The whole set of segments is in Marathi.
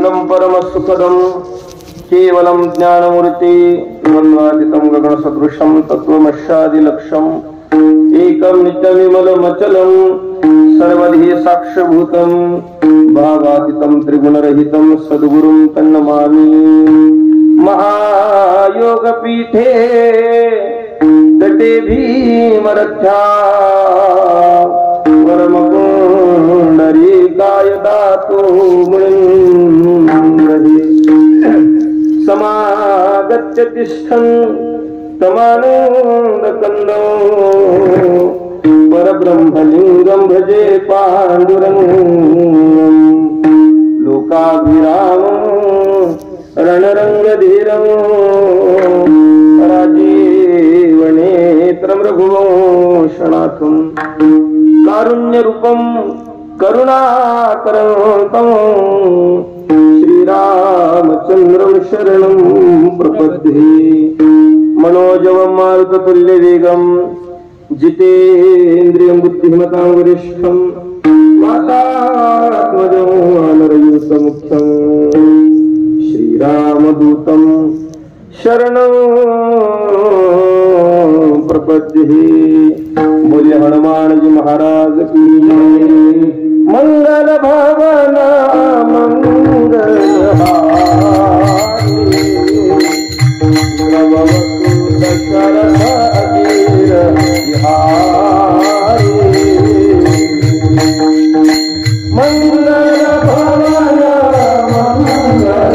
ब्रह्मानंदं परमसुखदं केवलं ज्ञानमूर्ति द्वन्द्वातीतं गगनसदृशं तत्त्वमस्यादिलक्ष्यम् एकं नित्यविमलमचलं सर्वधी साक्षभूतं भावातीतं त्रिगुणरहितं सद्गुरुं तन्नमामि। महायोगपीठे तटे भीमरथ्या परमपुण्डरीकाय दातु मुनिन्द्रहि समागत्य तिष्ठन् तमानन्दकन्दो परब्रह्मलिङ्गं भजे पाण्डुरङ्गं लोकाभिरामं रणरङ्गधीरं राजीवनेत्रं रघुवंशनाथं कारुण्यरूपं करुणाकरं श्रीरामचन्द्रं शरणं प्रपद्ये। मनोजवं मारुततुल्यवेगं जितेन्द्रियं बुद्धिमतां वरिष्ठं वातात्मजं वानरयूथमुख्यं श्रीरामदूतं शरणं प्रपद्ये। बोले हनुमान जी महाराज की मंगल भवन मंगल दशरथ अधीर बिहारी मंगल भवन मंगल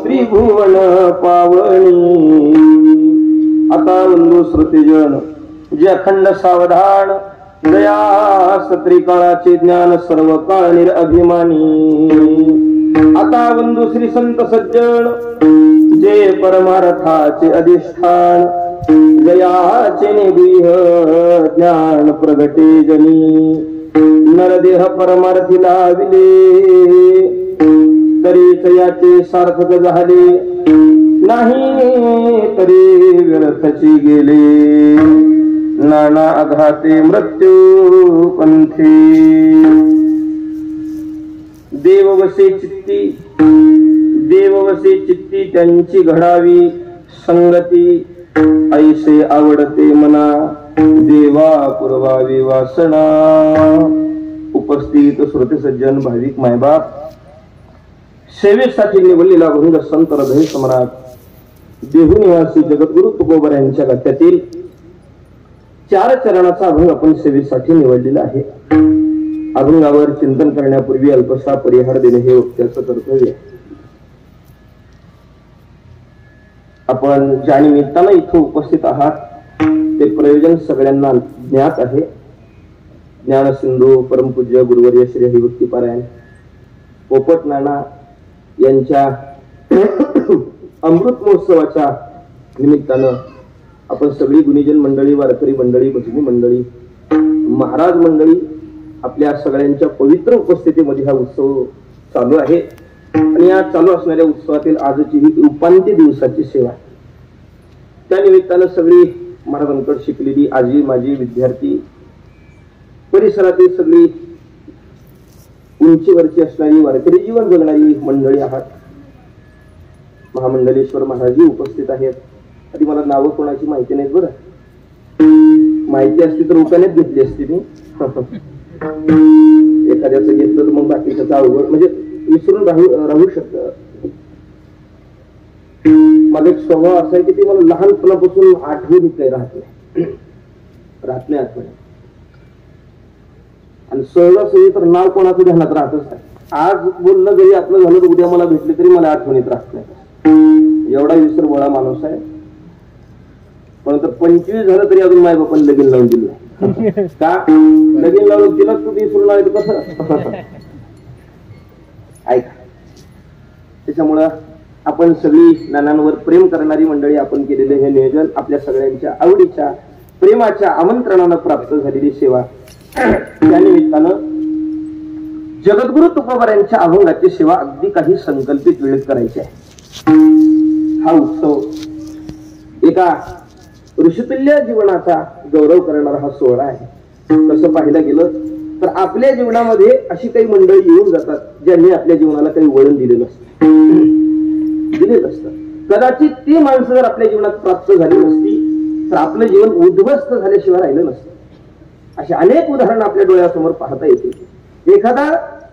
त्रिभुवन पावनी। आता बंधू श्रुतिजन जे अखंड सावधान दया सत्रिकाळाचे ज्ञान सर्व काळ निरअभिमानी आता बंधू श्री संत सज्जन जे परमार्थाचे अधिष्ठान जयाचे निगीह ज्ञान प्रगटे जनी नरदेह परमार्थी लाविले तरीच याचे सार्थक झाले नाही तरी व्यर्थची गेले नाना आघाते मृत्यू पंथी देववसे चित्ती त्यांची घडावी संगती ऐसे आवडते मना देवा पुरवावी वासना उपस्थित श्रोते सज्जन भाविक मायबाप सेवेसाठी निवडलेला भंग संत हृदय सम्राट देहू निवासी जगद्गुरु तुकोबर यांच्या गत्यातील 4 चरणाचा अभंग आपण सेवेसाठी निवडलेला आहे. अभंगावर चिंतन करण्यापूर्वी अल्पसा परिहार देणे हे वक्त्याचं कर्तव्य आहे. आपण ज्या निमित्तानं इथं उपस्थित आहात ते प्रयोजन सगळ्यांना ज्ञात आहे. ज्ञानसिंधू परमपूज्य गुरुवर्य श्री हरिभक्ती पारायण पोपट नाना यांच्या अमृत महोत्सवाच्या निमित्तानं आपण सगळी गुणीजन मंडळी, वारकरी मंडळी, भजनी मंडळी, महाराज मंडळी आपल्या सगळ्यांच्या पवित्र उपस्थितीमध्ये हा उत्सव चालू आहे. आणि या चालू असणाऱ्या उत्सवातील आजची ही उपांत्य दिवसाची सेवा त्या निमित्तानं सगळी महाराजांकडे शिकलेली आजी माजी विद्यार्थी परिसरातील सगळी उंचीवरची असणारी वारकरी जीवन जगणारी मंडळी आहात. महामंडलेश्वर महाराजही उपस्थित आहेत. आधी मला नावं कोणाची माहिती नाहीत बरं. माहिती असती तर उपाण्यात घेतली असती मी. एखाद्याचं घेतलं तर मग बाकीच्याचा अवघड म्हणजे विसरून राहू शकत. माझा एक स्वभाव असा आहे की ते मला लहानपणापासून आठवणीत काही राहत नाही आठवण. आणि सहजासहजी तर नाव कोणाचं ध्यानात राहतच नाही. आज बोलणं जरी आपलं झालं तर उद्या मला भेटले तरी मला आठवणीत राहत नाही. एवढा विसरबोळा माणूस आहे. पण 25 झालं तरी अजून माय बापांनी लगीन लावून दिलं का? लगीन लावून दिलं तू विसरून आले तर कसं ऐका. त्याच्यामुळं आपण सगळी नानांवर प्रेम करणारी मंडळी आपण केलेले हे नियोजन आपल्या सगळ्यांच्या आवडीच्या प्रेमाच्या आमंत्रणानं प्राप्त झालेली सेवा त्या निमित्तानं जगद्गुरु तुकोबर यांच्या अभंगाची सेवा अगदी काही संकल्पित वेळेत करायची आहे. हा उत्सव एका ऋषितुल्य जीवनाचा गौरव करणारा हा सोहळा आहे. तसं पाहायला गेलं तर आपल्या जीवनामध्ये अशी काही मंडळी येऊन जातात ज्यांनी आपल्या जीवनाला काही वळण दिलेलं असतं. कदाचित ती माणसं जर आपल्या जीवनात प्राप्त झाली नसती तर आपलं जीवन उद्ध्वस्त झाल्याशिवाय राहिलं नसतं. अशी अनेक उदाहरणं आपल्या डोळ्यासमोर पाहता येतील. एखादा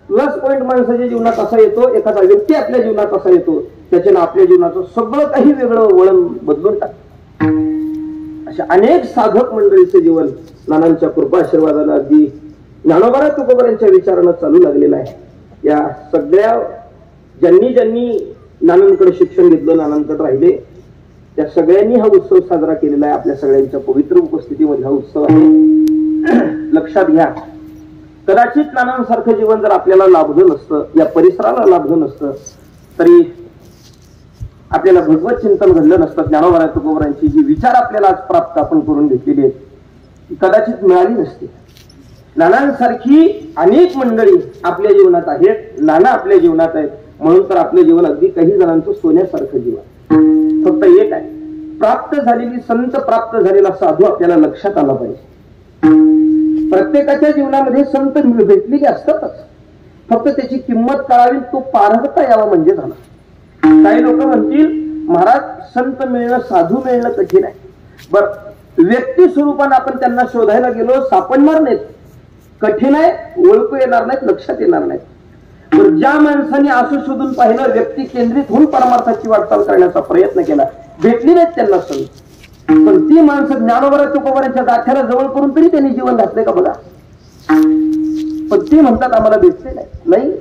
प्लस पॉइंट माणसाच्या जीवनात असा येतो, एखादा व्यक्ती आपल्या जीवनात असा येतो त्याच्यानं आपल्या जीवनाचं सगळं काही वेगळं वळण बदलून टाकतं. अशा अनेक साधक मंडळीचं जीवन नानांच्या कृपा आशीर्वादाला अगदी ज्ञानोबा तुकोबर यांच्या विचारानं चालू लागलेलं आहे. या सगळ्या ज्यांनी नानांकडे शिक्षण घेतलं, नानांकडे राहिले, त्या सगळ्यांनी हा उत्सव साजरा केलेला आहे. आपल्या सगळ्यांच्या पवित्र उपस्थितीमध्ये हा उत्सव आहे. लक्षात घ्या, कदाचित नानांसारखं जीवन जर आपल्याला लाभलं नसतं, या परिसराला लाभलं नसतं, तरी आपल्याला भगवत चिंतन घडलं नसतं. ज्ञानोबा तुकोबरांची जी विचार आपल्याला आज प्राप्त आपण करून घेतलेली आहेत ती कदाचित मिळाली नसती. नानांसारखी अनेक मंडळी आपल्या जीवनात आहेत, नाना आपल्या जीवनात आहेत, म्हणून तर आपलं जीवन अगदी काही जणांचं सोन्यासारखं जीवन. फक्त एक आहे, प्राप्त झालेली संत, प्राप्त झालेला साधू आपल्याला लक्षात आला पाहिजे. प्रत्येकाच्या जीवनामध्ये संत भेटलेले असतातच, फक्त त्याची किंमत कळावी, तो पारखता यावा म्हणजे झाला. काही लोक म्हणतील महाराज संत मिळणं, साधू मिळणं कठीण आहे. बर, व्यक्ती स्वरूपाने आपण त्यांना शोधायला गेलो, सापडणार नाहीत. कठीण आहे, ओळखू येणार नाहीत, लक्षात येणार नाहीत. तर ज्या माणसाने असं शोधून पाहिलं, व्यक्ती केंद्रित होऊन परमार्थाची वाटचाल करण्याचा प्रयत्न केला, भेटली नाहीत त्यांना संत. पण ती माणसं ज्ञानोबा तुकोबरांच्या गाठ्याला जवळ करून तरी त्यांनी जीवन घातले का बघा. पण ती म्हणतात आम्हाला भेटले नाही.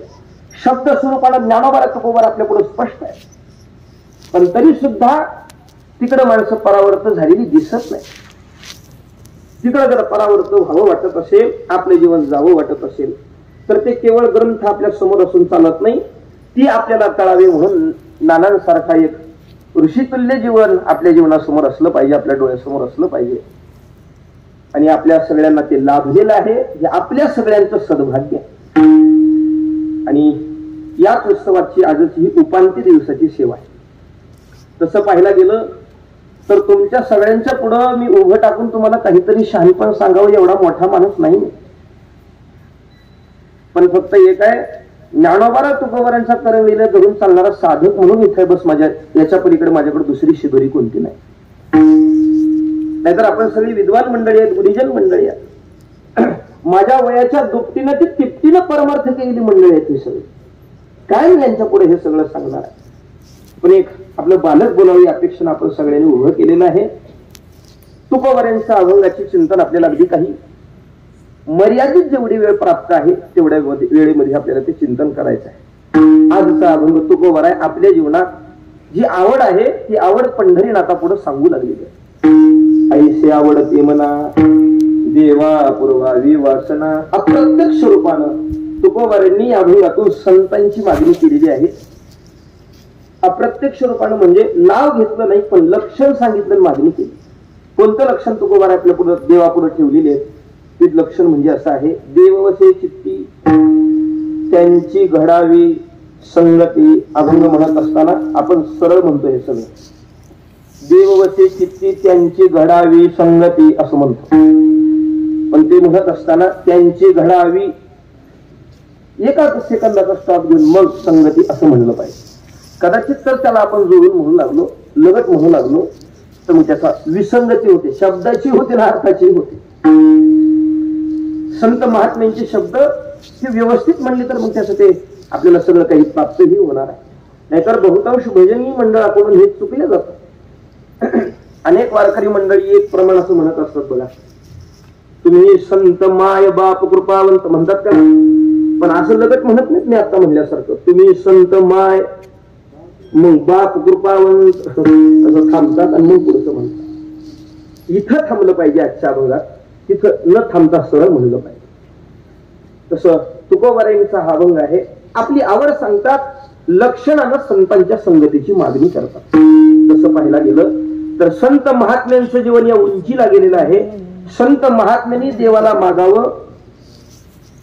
शब्द स्वरूपाला ज्ञानोबा तुकोबर आपल्या पुढे स्पष्ट आहे, पण तरी सुद्धा तिकडे माणसं परावर्त झालेली दिसत नाही. तिकडे जर परावर्त व्हावं वाटत असेल, आपले जीवन जावं वाटत असेल, तर ते केवळ ग्रंथ आपल्या समोर असून चालत नाही. ती आपल्याला कळावे म्हणून नानांसारखा एक ऋषितुल्य जीवन आपल्या जीवनासमोर असलं पाहिजे, आपल्या डोळ्यासमोर असलं पाहिजे. आणि आपल्या सगळ्यांना ते लाभलेलं आहे. हे आपल्या सगळ्यांचं सद्भाग्य. आणि याच उत्सवाची आजच ही उपांत्य दिवसाची सेवा आहे. तसं पाहायला गेलं तर तुमच्या सगळ्यांच्या पुढं मी उभं टाकून तुम्हाला काहीतरी शहाणपण सांगावं एवढा मोठा माणूस नाही. पण फक्त एक आहे, ज्ञानोबारा तुकोबारांचा करविले धरून चालणारा साधक म्हणून इथे बस. माझ्या याच्या पलीकडे माझ्याकडे दुसरी शिदोरी कोणती नाही. नाहीतर आपण सगळी विद्वान मंडळी आहेत, गुरुजन मंडळी आहेत. माझ्या वयाच्या दुपटीनं ते तिपटीनं परमार्थ केलेली मंडळी आहेत ही सगळी. काय मी यांच्या पुढे हे सगळं सांगणार आहे. पण एक आपलं बालक बोलावी अपेक्षेनं आपण सगळ्यांनी उभं केलेलं आहे. तुकोबारांच्या अभंगाची चिंतन आपल्याला अगदी काही मर्यादित जेवढी वेळ प्राप्त आहे तेवढ्या वेळेमध्ये आपल्याला ते चिंतन करायचं आहे. आजचा अभंग तुकोबार आहे. आपल्या जीवनात जी आवड आहे ती आवड पंढरीनाथा पुढे सांगू लागलेली आहे. ऐसे आवडते मना देवा पूर्वावी वासना. अप्रत्यक्ष रूपानं तुकोबारांनी या अभंगातून संतांची मागणी केलेली आहे. अप्रत्यक्ष रूपानं म्हणजे नाव घेतलं नाही पण लक्षण सांगितलं, मागणी केली. कोणतं लक्षण तुकोबार आपल्या पुढे देवापुढे ठेवलेले आहेत? ते लक्षण म्हणजे असं आहे, देववसे चित्ती त्यांची घडावी संगती. अभंग म्हणत असताना आपण सरळ म्हणतो हे सगळं, देववसे चित्ती त्यांची घडावी संगती असं म्हणतो. पण ते म्हणत असताना त्यांची घडावी एका सेकंदाचा स्टॉप घेऊन मग संगती असं म्हणलं पाहिजे. कदाचित तर त्याला आपण जोडून म्हणू लागलो, लगट म्हणू लागलो तर मग त्याचा विसंगती होते, शब्दाची होते ना अर्थाची होते. संत महात्म्यांचे शब्द हे व्यवस्थित म्हणले तर मग त्याचं ते आपल्याला सगळं काही प्राप्तही होणार आहे. नाहीतर बहुतांश भजनी मंडळाकडून हे चुकले जातं. अनेक वारकरी मंडळी एक प्रमाण असं म्हणत असतात बघा, तुम्ही संत माय बाप कृपावंत म्हणतात का, पण असं लगत म्हणत नाहीत. मी आता म्हणल्यासारखं तुम्ही संत माय मग बाप कृपावंत असं थांबतात आणि मग पुढचं म्हणतात. इथं थांबलं पाहिजे आजच्या भागात, तिथं न थांबता सरळ म्हणलं पाहिजे. तसं तुकोबारांचा हा अभंग आहे. आपली आवड सांगतात, लक्षणानं संतांच्या संगतीची मागणी करतात. तसं पाहायला गेलं तर संत महात्म्यांचं जीवन या उंचीला गेलेलं आहे. संत महात्म्यांनी देवाला मागावं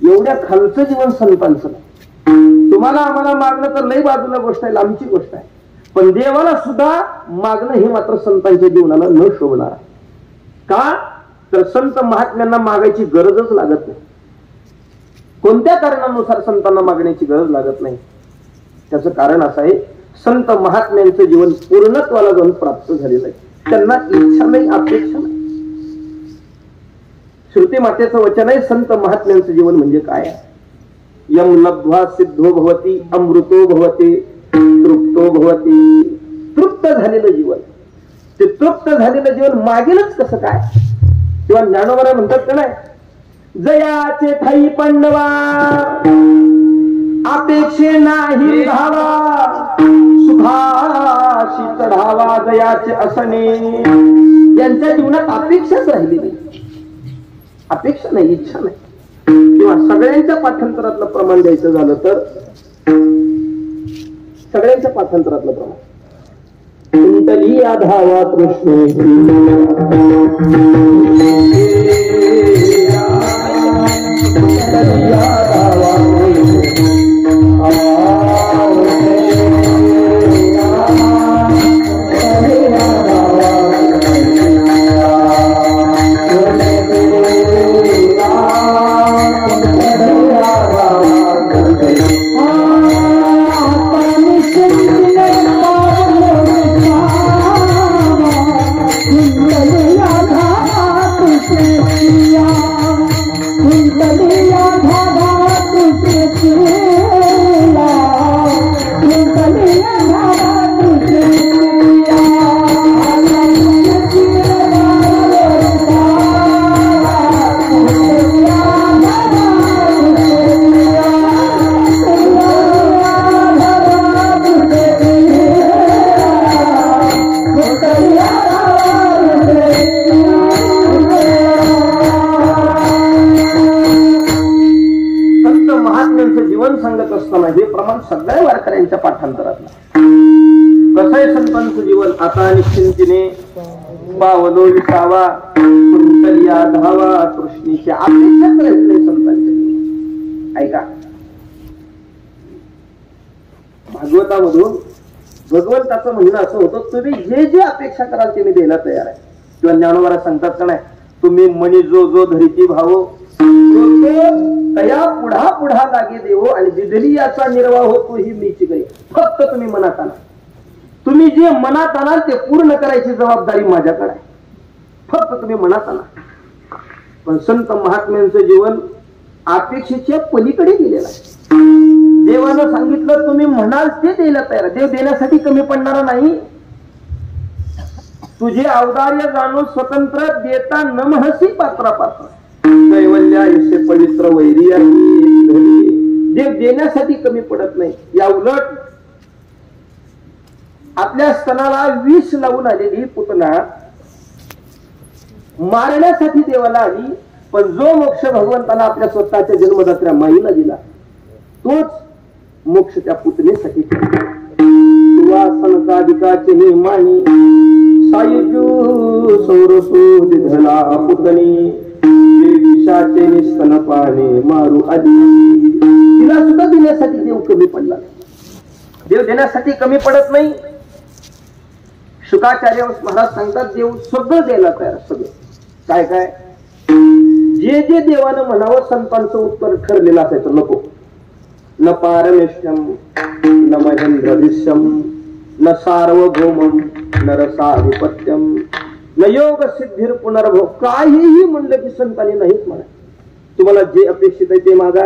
एवढ्या खालचं जीवन संतांचं नाही. तुम्हाला आम्हाला मागणं तर लई बाजूला गोष्ट आहे, लांबची गोष्ट आहे. पण देवाला सुद्धा मागणं हे मात्र संतांच्या जीवनाला न शोभणार आहे. का तर संत महात्म्यांना मागायची गरजच लागत नाही. कोणत्या कारणानुसार संतांना मागण्याची गरज लागत नाही? त्याचं कारण असं आहे, संत महात्म्यांचं जीवन पूर्णत्वाला जाऊन प्राप्त झालेलं आहे. त्यांना इच्छा नाही, अपेक्षा नाही. श्रुती मातेचं वचन आहे, संत महात्म्यांचं जीवन म्हणजे काय? यम लब्ध्वा सिद्धो भवती अमृतो भवती तृप्तो भवती. तृप्त झालेलं जीवन, ते तृप्त झालेलं जीवन मागेलच कसं काय? किंवा ज्ञानोबा म्हणतात का नाही, जयाचे ठाई पांडवा अपेक्षे नाही धावा, सुखाशी चढावा जयाचे असणे. यांच्या जीवनात अपेक्षाच राहिलेली, अपेक्षा नाही, इच्छा नाही. किंवा सगळ्यांच्या पाठांतरातलं प्रमाण द्यायचं झालं तर सगळ्यांच्या पाठांतरातलं प्रमाण कुंतली आधावा कृष्ण कुंतली आधावा महात्म्यांचं जीवन सांगत असताना हे प्रमाण सगळ्या वारकऱ्यांच्या पाठांतरातलं. कसं आहे संतांचं जीवन? आता निश्चिंतीने पावलो विसावा, कुंतलिया धावा, कृष्णीची अपेक्षा करायची नाही संतांच्या जीवन. ऐका, भागवतामधून भगवंताचं म्हणणं असं होतं, तुम्ही जे जे अपेक्षा कराल ते मी द्यायला तयार आहे. किंवा ज्ञानोबाला सांगतात का नाही, तुम्ही मनी जो जो धरिती भावो तया पुढा पुढा लागे देवो, आणि जिधली याचा निर्वाह होतो ही मीची गई. फक्त तुम्ही मनात आणा, तुम्ही जे मनात आणाल ते पूर्ण करायची जबाबदारी माझ्याकडे आहे. फक्त तुम्ही मनात आणा. पण संत महात्म्यांचं जीवन अपेक्षेच्या पलीकडे गेलेलं आहे. देवानं सांगितलं तुम्ही म्हणाल ते द्यायला तयार. देव देण्यासाठी कमी पडणारा नाही. तुझे औदार्य जाणून स्वतंत्र देता न महसी पात्रा पात्र कैवल्या यशे पवित्र वैरी. देव देण्यासाठी कमी पडत नाही. या उलट आपल्या स्तनाला विष लावून आलेली पुतना मारण्यासाठी देवाला आली. पण जो मोक्ष भगवंताला आपल्या स्वतःच्या जन्मदात्या माईला दिला तोच मोक्ष त्या पुतनेसाठी सनकाधिकाचे नियमानी सायुजू सौरसू दिधला पुतणी विषाचे निस्तन पाने मारू आली. तिला सुद्धा देण्यासाठी देव कमी पडला. देव देण्यासाठी कमी पडत नाही. शुकाचार्य महाराज सांगतात देव सगळं द्यायला तयार. सगळं काय काय जे जे देवानं म्हणावं संतांचं उत्तर ठरलेलं असायचं. नको न पारमेश्यम न महेंद्रदिश्यम न सार्वभौमम न रसाधिपत्यम न योग सिद्धीर पुनर्भव. काहीही म्हणलं की संतांनी नाहीच म्हणा. तुम्हाला जे अपेक्षित आहे ते मागा.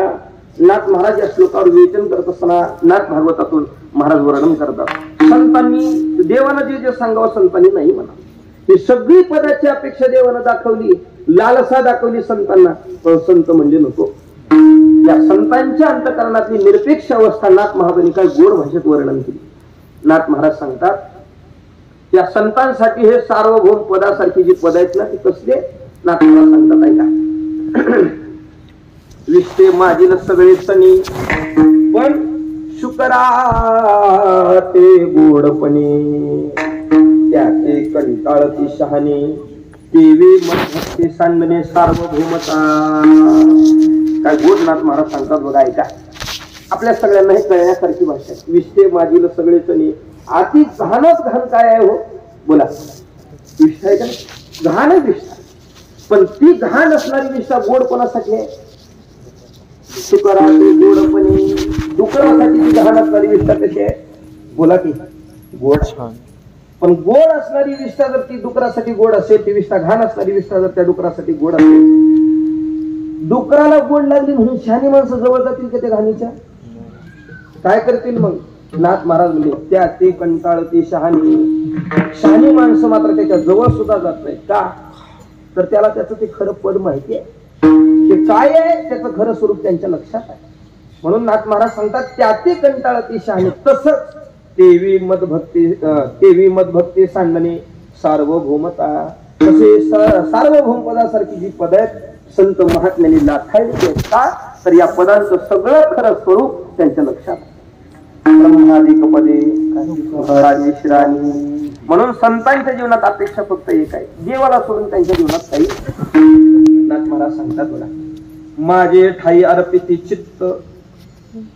नाथ महाराज या श्लोकावर विवेचन करत असताना नाथ भागवतातून महाराज वर्णन करतात. संतांनी देवानं जे जे सांगावं संतांनी नाही म्हणा. ही सगळी पदाची अपेक्षा देवानं दाखवली, लालसा दाखवली संतांना. पण संत म्हणजे नको. या संतांच्या अंतःकरणातली निरपेक्ष अवस्था नाथ महाराजांनी काय गोड भाषेत वर्णन केली. नाथ महाराज सांगतात या संतांसाठी हे सार्वभौम पदासारखी जी पद आहेत ना ती कसले नाथ महाराज सांगतात. ऐका, विष्टे माझी सगळे सनी पण शुकरा ते गोडपणे त्याचे कंटाळती शहाणे देवी मध्य सांडणे सार्वभौमता. काय गोड नाथ महाराज सांगतात बघा. ऐका, आपल्या सगळ्यांना हे कळण्यासारखी भाषा आहे. विष्टे माझील सगळे सनी. अति घाणच घाण काय आहे हो बोला. विष्ठा आहे का घाण आहे विष्ठा. पण ती घाण असणारी विष्ठा गोड कोणासाठी आहे? शुकराचे गोडपणे. डुकरासाठी ती घाण असणारी विष्ठा कशी आहे बोला की गोड. पण गोड असणारी विष्ठा जर ती डुकरासाठी गोड असेल, ती विष्ठा घाण असणारी विष्ठा जर त्या डुकरासाठी गोड असेल, डुकराला गोड लागली म्हणून शहाणी माणसं जवळ जातील का त्या घाणीच्या? काय करतील मग? नाथ महाराज म्हणजे त्या ते कंटाळती शहाणी. शहाणी माणसं मात्र त्याच्या जवळ सुद्धा जात नाही. का तर त्याला त्याचं ते खरं पद माहिती आहे. ते काय आहे त्याचं खरं स्वरूप त्यांच्या लक्षात आहे. म्हणून नाथ महाराज सांगतात त्या ते कंटाळती शहाणी. तसंच देवी मदभक्ती सांडणे सार्वभौमता. तसे सार्वभौम पदासारखी जी पद आहेत संत महात्म्यांनी लाथाळली आहेत. का तर या पदांचं सगळं खरं स्वरूप त्यांच्या लक्षात. ब्रह्मादिक पदे राजेश्राणी. म्हणून संतांच्या जीवनात अपेक्षा फक्त एक आहे, देवाला सोडून त्यांच्या जीवनात काही. नाथ महाराज सांगतात बघा, माझे ठाई अर्पिती चित्त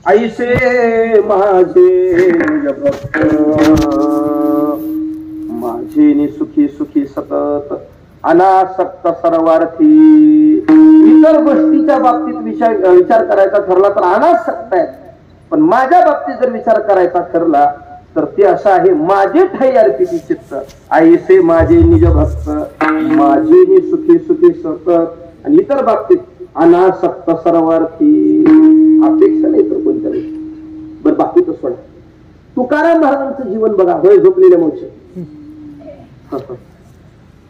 ऐसे माझे भक्त माझे सुखी सुखी सतत अनासक्त सर्वार्थी. इतर गोष्टीच्या बाबतीत विचार करायचा ठरला तर अनासक्त आहेत. पण माझ्या बाबतीत जर विचार करायचा ठरला तर ते असं आहे, माझे ठाई अर्पिती चित्त ऐसे माझे निज भक्त माझे सुखी सुखी सतत. आणि इतर बाबतीत अनासक्त सर्वार्थी. अपेक्षा नाही तर कोणत्या गोष्टी. बरं बाकीचं सोडा. तुकाराम महाराजांचं जीवन बघा. होय झोपलेल्या मोक्ष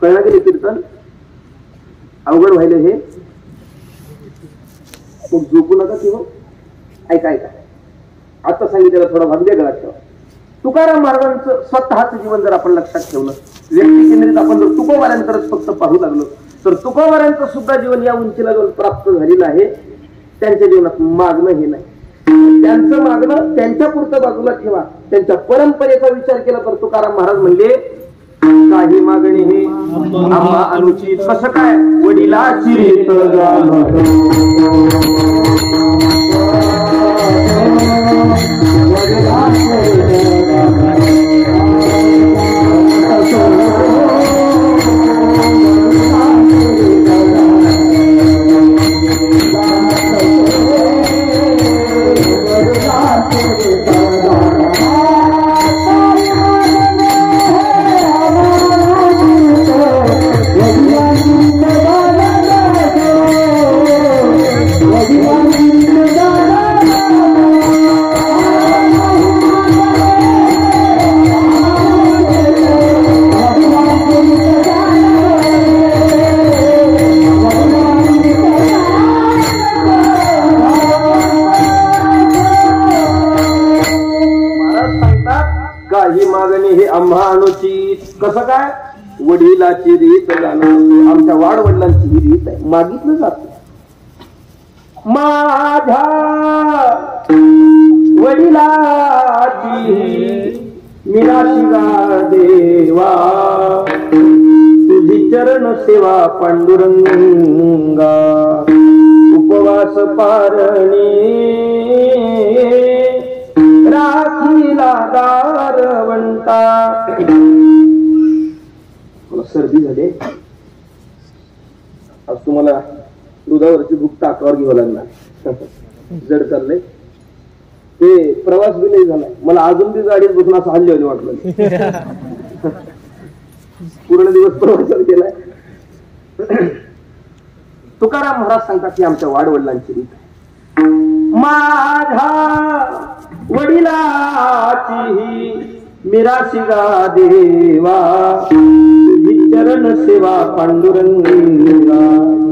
कळलं गेले कीर्तन अवघड व्हायला हे. मग झोपू नका किंवा ऐका ऐका. आता सांगितलेला थोडा भाग वेगळा ठेवा. तुकाराम महाराजांचं स्वतःच जीवन जर आपण लक्षात ठेवलं, व्यक्ती केंद्रित आपण जर तुकोबाऱ्यांकडेच फक्त पाहू लागलो तर तुकोबाऱ्यांचं सुद्धा जीवन या उंचीला जाऊन प्राप्त झालेलं आहे. त्यांच्या जीवनात मागणं हे नाही. त्यांचं मागणं त्यांच्या पुरतं बाजूला ठेवा, त्यांच्या परंपरेचा विचार केला तर तुकाराम महाराज म्हणले काही मागणी हे आम्हा अनुचित. कसं काय? वडिलाची रीत आम्हा अनुचित. कसं काय? वडिलाची रीत जाणं. आमच्या वाडवडिलांची ही रीत आहे, मागितलं जात. माझ्या वडिलाची मिराशिगा देवा तुझी चरण सेवा पांडुरंगा उपवास पारणी राखीला दारवंता. मला सर्दी झाली आज, तुम्हाला दुधावरची भूक टाकावर घेऊ लागणार. जड चाललंय ते, प्रवास बी नाही झालाय. मला अजून बी गाडीत बसून असं हल्ले वाटलं. पूर्ण दिवस प्रवास केलाय. तुकाराम महाराज सांगतात की आमच्या वाडवडिलांची रीत आहे. माझ्या वडिलाची मिराशिगा देवा तुझी चरण सेवा पांडुरंगा.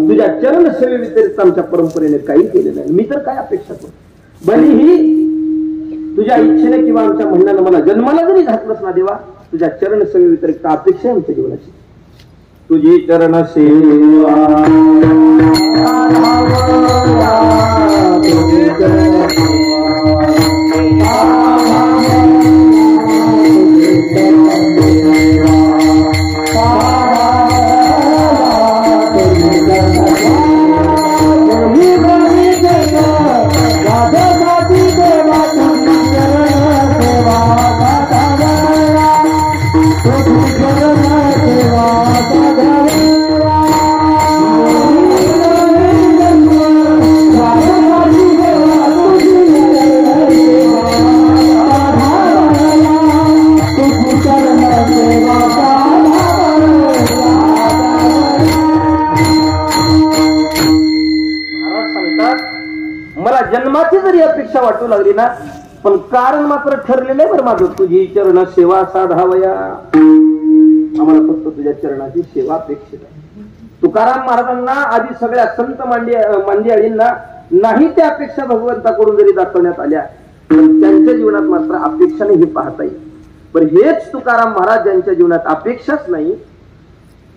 तुझ्या चरण सेवे व्यतिरिक्त आमच्या परंपरेने काही केलेलं नाही. मी तर काय अपेक्षा करतो? भलेही तुझ्या इच्छेने किंवा आमच्या म्हणण्यानं मला जन्माला जरी घातलंच ना देवा, तुझ्या चरण सेवे व्यतिरिक्त अपेक्षा आहे आमच्या जीवनाची. तुझी चरण सेवा जन्माची जरी अपेक्षा वाटू लागली ना, पण कारण मात्र ठरलेलं आहे बरं माझं. तुझी चरण सेवा साधावया. आम्हाला फक्त तुझ्या चरणाची सेवा अपेक्षित आहे. तुकाराम महाराजांना आधी सगळ्या संत मांडियाळींना नाही त्या अपेक्षा भगवंताकडून जरी दाखवण्यात आल्या, पण त्यांच्या जीवनात मात्र अपेक्षा नाही हे पाहता येईल. पण हेच तुकाराम महाराज ज्यांच्या जीवनात अपेक्षाच नाही,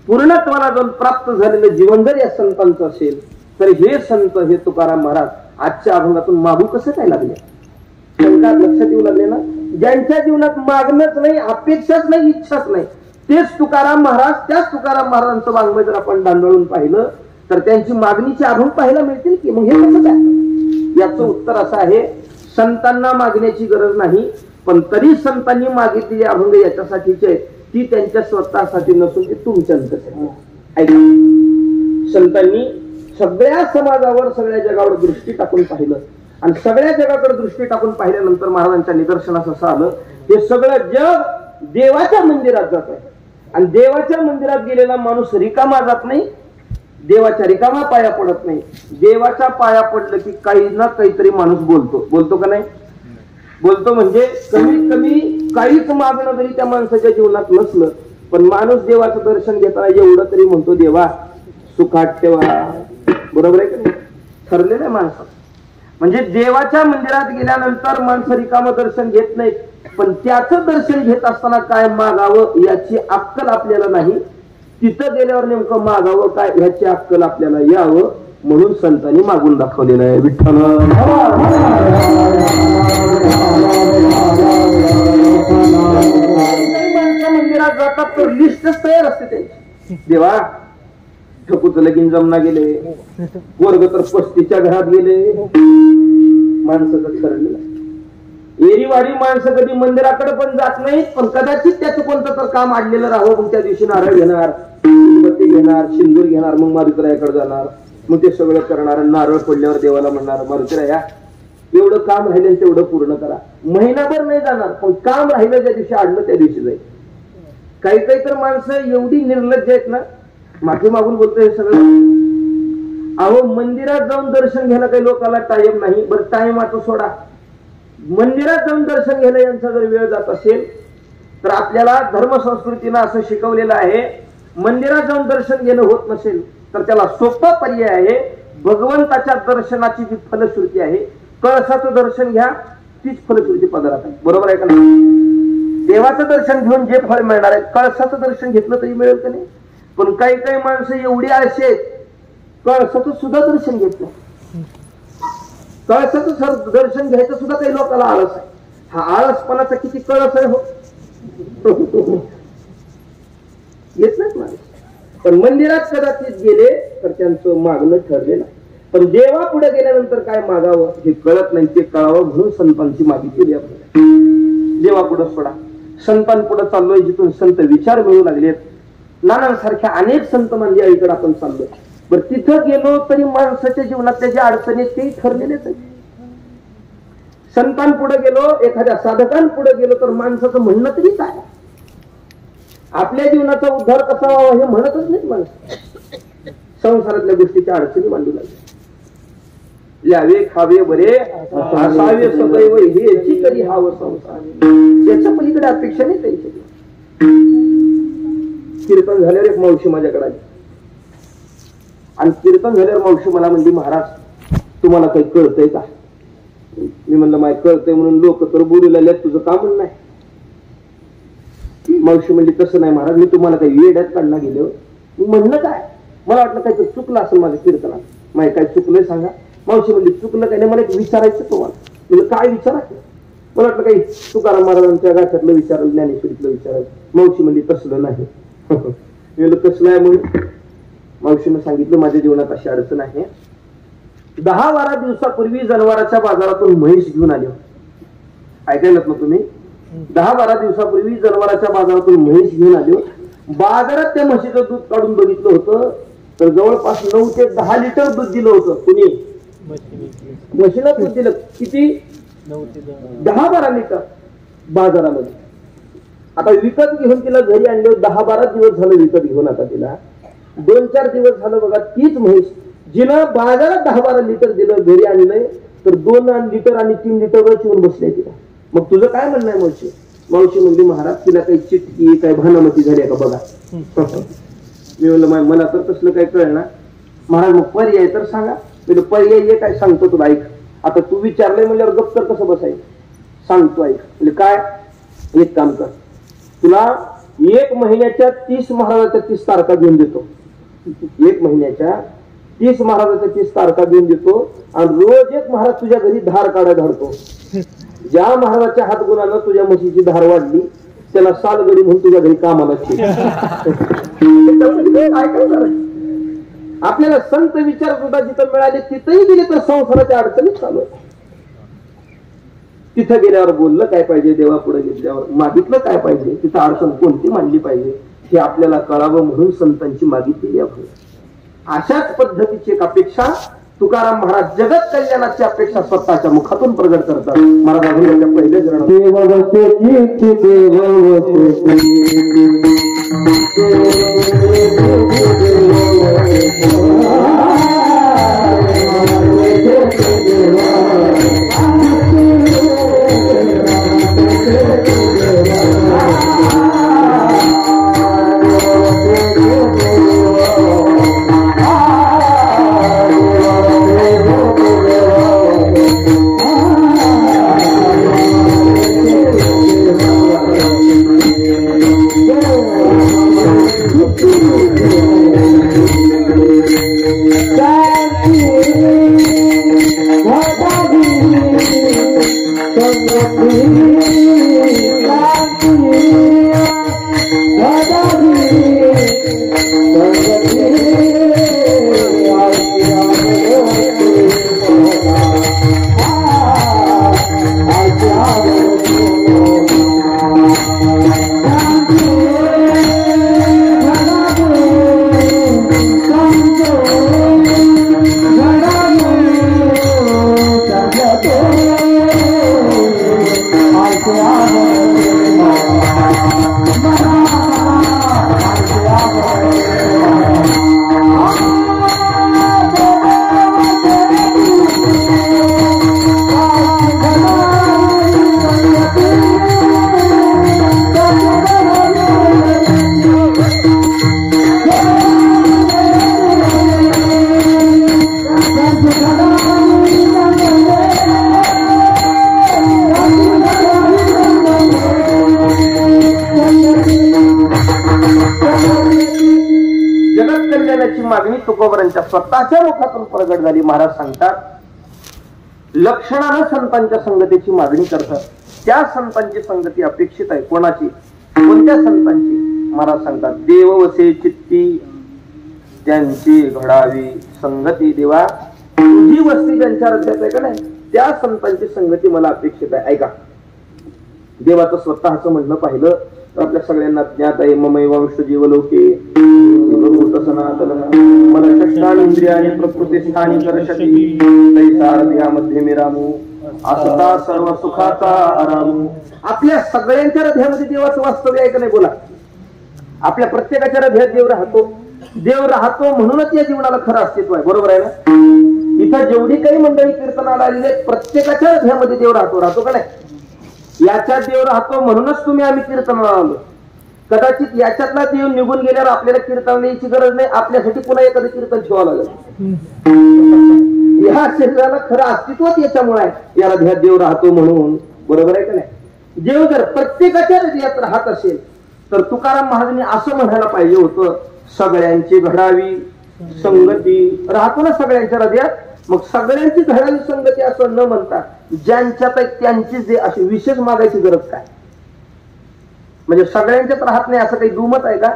पूर्णत्वाला जाऊन प्राप्त झालेलं जीवन जर या संतांचं असेल, तर हे संत हे तुकाराम महाराज आजच्या अभंगातून मागू कसं काय लागले? शंकात लक्षात येऊ लागले ना. ज्यांच्या जीवनात मागणंच नाही, अपेक्षाच नाही, इच्छाच नाही, तेच तुकाराम महाराज. त्याच तुकाराम महाराजांचं वाङ्मय जर आपण दांडळून पाहिलं तर त्यांची मागणीची अभंग पाहायला मिळतील की. मग हे कसं काय? याचं उत्तर असं आहे, संतांना मागण्याची गरज नाही, पण तरी संतांनी मागितलेली अभंग याच्यासाठीचे ती त्यांच्या स्वतःसाठी नसून ते तुमच्या अंतर्गत. ऐका, संतांनी सगळ्या समाजावर सगळ्या जगावर दृष्टी टाकून पाहिलं आणि सगळ्या जगाकडे दृष्टी टाकून पाहिल्यानंतर महाराजांच्या निदर्शनास असं आलं, हे सगळं जग देवाच्या मंदिरात जात आहे आणि देवाच्या मंदिरात गेलेला माणूस रिकामा जात नाही, देवाच्या रिकामा पाया पडत नाही. देवाच्या पाया पडलं की काही ना काहीतरी माणूस बोलतो. बोलतो का नाही? बोलतो म्हणजे कमीत कमी काहीच मागणं जरी त्या माणसाच्या जीवनात नसलं, पण माणूस देवाचं दर्शन घेताना एवढं तरी म्हणतो, देवा सुखात ठेवा. बरोबर आहे का नाही? ठरलेलं आहे माणसाचं. म्हणजे देवाच्या मंदिरात गेल्यानंतर माणसं रिकामं दर्शन घेत नाहीत, पण त्याचं दर्शन घेत असताना काय मागावं याची अक्कल आपल्याला नाही. तिथं गेल्यावर नेमकं मागावं काय ह्याची अक्कल आपल्याला यावं, म्हणून संतांनी मागून दाखवलेलं आहे. विठ्ठल लगीन जमना गेले, वर्ग तर 35च्या घरात गेले. माणसाचं ठरलेलं. एरीवाडी माणसं कधी मंदिराकडे पण जात नाहीत, पण कदाचित त्याचं कोणतं तर काम आडलेलं राहावं. मग त्या दिवशी नारळ घेणार, उदबत्ती घेणार, सिंदूर घेणार, मग मारुतीरायाकडे जाणार, मग ते सगळं करणार. नारळ फोडल्यावर देवाला म्हणणार, मारुतीराया एवढं काम राहिलं तेवढं पूर्ण करा. महिनाभर नाही जाणार, पण काम राहिलं ज्या दिवशी आडलं त्या दिवशी जाईल. काही काही तर माणसं एवढी निर्लज्ज आहेत ना, माफी मागून बोलतो हे सगळं. अहो मंदिरात जाऊन दर्शन घ्यायला काही लोकांना टाइम नाही. बरं टाइम आता सोडा, मंदिरात जाऊन दर्शन घ्यायला यांचा जर वेळ जात असेल तर आपल्याला धर्मसंस्कृतीनं असं शिकवलेलं आहे, मंदिरात जाऊन दर्शन घेणं होत नसेल तर त्याला सोपा पर्याय आहे. भगवंताच्या दर्शनाची जी फलश्रुती आहे, कळसाचं दर्शन घ्या, तीच फलश्रुती पदरात आहे. बरोबर आहे का नाही? देवाचं दर्शन घेऊन जे फळ मिळणार आहे, कळसाचं दर्शन घेतलं तरी मिळेल का नाही? पण काही काही माणसं एवढी आळशी आहेत, कळसाचं सुद्धा दर्शन घेत नाही. कळसाचं दर्शन घ्यायचं सुद्धा काही लोकांना आळस आहे. हा आळसपणाचा किती कळस आहे हो. येत नाहीत माणूस. पण मंदिरात कदाचित गेले तर त्यांचं मागणं ठरलेलं. पण देवा पुढे गेल्यानंतर काय मागावं हे कळत नाही, ते कळावं म्हणून संतांची मागितली केली आपण. देवा पुढे सोडा, संतांपुढे चाललोय, जिथून संत विचार मिळू लागलेत. नानांसारख्या अनेक संत म्हणजे आईकडे आपण चाललोय. बरं तिथं गेलो तरी माणसाच्या जीवनातल्या ज्या अडचणी तेही ठरलेलेच आहेत. संतांपुढे गेलो, एखाद्या साधकांपुढे गेलो तर माणसाचं म्हणणं तरी काय? आपल्या जीवनाचा उद्धार कसा व्हावा हे म्हणतच नाही माणसं. संसारातल्या गोष्टीच्या अडचणी मांडू लागल्या. ल्यावे खावे बरे असावे सदैव हेची तरी हाव संसार. याच्या पलीकडे अपेक्षा नाही त्यांची. कीर्तन झाल्यावर एक मावशी माझ्याकडे आली आणि कीर्तन झाल्यावर मावशी मला म्हणली, महाराज तुम्हाला काही कळतंय का? मी म्हणलं माय कळतंय म्हणून लोक तर बोलू लागल्यात, तुझं काम नाही. मावशी म्हणली तसं नाही महाराज, मी तुम्हाला काही वेड्यात काढला गेलो. म्हणलं काय? मला वाटलं काहीतरी चुकलं असेल माझ्या कीर्तनात. माय काय चुकलंय सांगा. मावशी म्हणली चुकलं काय नाही, मला एक विचारायचं तुम्हाला. म्हणजे काय विचारायचं? मला वाटलं काही तुकाराम महाराजांच्या गाठ्यातलं विचारलं, ज्ञानेश्वरीतलं विचारायचं. मावशी म्हणली तसलं नाही. मी म्हणलं कसलं आहे म्हणून? मावशीनं सांगितलं माझ्या जीवनात अशी अडचण आहे. 10-12 दिवसापूर्वी जनावराच्या बाजारातून म्हैस घेऊन आले. ऐकायलात ना तुम्ही? 10-12 दिवसापूर्वी जनावराच्या बाजारातून म्हैस घेऊन आलो. बाजारात त्या म्हशीचं दूध काढून बघितलं होतं तर जवळपास 9 ते 10 लिटर दूध दिलं होतं. कुणी? म्हशीला दूध दिलं. किती? 10-12 लिटर बाजारामध्ये. आता विकत घेऊन तिला घरी आणलं. 10-12 दिवस झालं विकत घेऊन. आता तिला 2-4 दिवस झालं बघा. तीच म्हैस जिनं बाजारात 10-12 लिटर दिलं, घरी आणलंय तर 2 लिटर आणि 3 लिटरवर चिवून बसले तिला. मग तुझं काय म्हणणं आहे मावशी? मावशी म्हणली महाराज तिला काही चिटकी काय भानामती झाली का बघा. मी म्हणलं मला तर तसलं काही कळणार. महाराज मग पर्याय तर सांगा. म्हणजे पर्याय ये काय सांगतो तुला, ऐक. आता तू विचारलंय म्हणल्यावर गप्प तर कसं बसायचं? सांगतो ऐक. म्हणजे काय? एक काम कर, तुला 1 महिन्याच्या 30 महाराजाच्या 30 तारखा घेऊन देतो. 1 महिन्याच्या 30 महाराजाच्या 30 तारखा घेऊन देतो आणि रोज एक महाराज तुझ्या घरी धार काढा धाडतो. ज्या महाराजाच्या हातगुणानं तुझ्या म्हशीची धार वाढली त्याला सालगडी म्हणून तुझ्या घरी कामाला. आपल्याला संत विचार सुद्धा जिथं मिळाले तिथंही गेले तर संसाराच्या अडचणीत चालू आहे. तिथं गेल्यावर बोललं काय पाहिजे, देवा पुढे गेल्यावर मागितलं काय पाहिजे, तिथं अडचण कोणती मांडली पाहिजे हे आपल्याला कळावं म्हणून संतांची मागितलेली आहे. अशाच पद्धतीची एक अपेक्षा तुकाराम महाराज जगत कल्याणाची अपेक्षा स्वतःच्या मुखातून प्रगट करतात. महाराजांच्या पहिले स्वतःच्या मुखातून प्रगट झाली. महाराज सांगतात, लक्षणानं संतांच्या संगतीची मागणी करतात. त्या संतांची संगती अपेक्षित आहे. कोणाची? कोणत्या संतांची? महाराज सांगतात, देव वसे चित्ती त्यांची घडावी संगती. देवा, तुझी वस्ती ज्यांच्या हृदयात आहे का नाही, त्या संतांची संगती मला अपेक्षित आहे. ऐका, देवाचं स्वतःच म्हणणं पाहिलं तर आपल्या सगळ्यांना ज्ञात आहे. ममैवांश जीवलोके सनातन मला षष्ठानेंद्रियाने प्रकृती स्थानी करशती तैसारध्यामध्ये मिरामू असता सर्व सुखाचा आरामू. आपल्या सगळ्यांच्या हृदयामध्ये देवाचं वास्तव्य आहे का नाही? बोला. आपल्या प्रत्येकाच्या हृदयात देव राहतो. देव राहतो म्हणूनच या जीवनाला खरं अस्तित्व आहे. बरोबर आहे ना? इथं जेवढी काही मंडळी कीर्तनाला आलेली आहेत, प्रत्येकाच्या हृदयामध्ये देव राहतो. राहतो का नाही? याच्यात देव राहतो म्हणूनच तुम्ही आम्ही कीर्तनाला आलो. कदाचित याच्यातला देव निघून गेल्यावर आपल्याला कीर्तन यायची गरज नाही. आपल्यासाठी पुन्हा एखादं कीर्तन ठेवावं लागेल. या शरीराला खरं अस्तित्वच याच्यामुळे आहे. याला ध्यात देव राहतो म्हणून. बरोबर आहे का नाही? देव जर प्रत्येकाच्या हृदयात राहत असेल तर तुकाराम महाराजांनी असं म्हणायला पाहिजे होतं, सगळ्यांची घडावी संगती. राहतो ना सगळ्यांच्या हृदयात, मग सगळ्यांची घडावी संगती असं न म्हणता ज्यांच्यात त्यांची जे अशी विशेष मागायची गरज काय? म्हणजे सगळ्यांच्यात राहत नाही असं काही दुमत आहे का?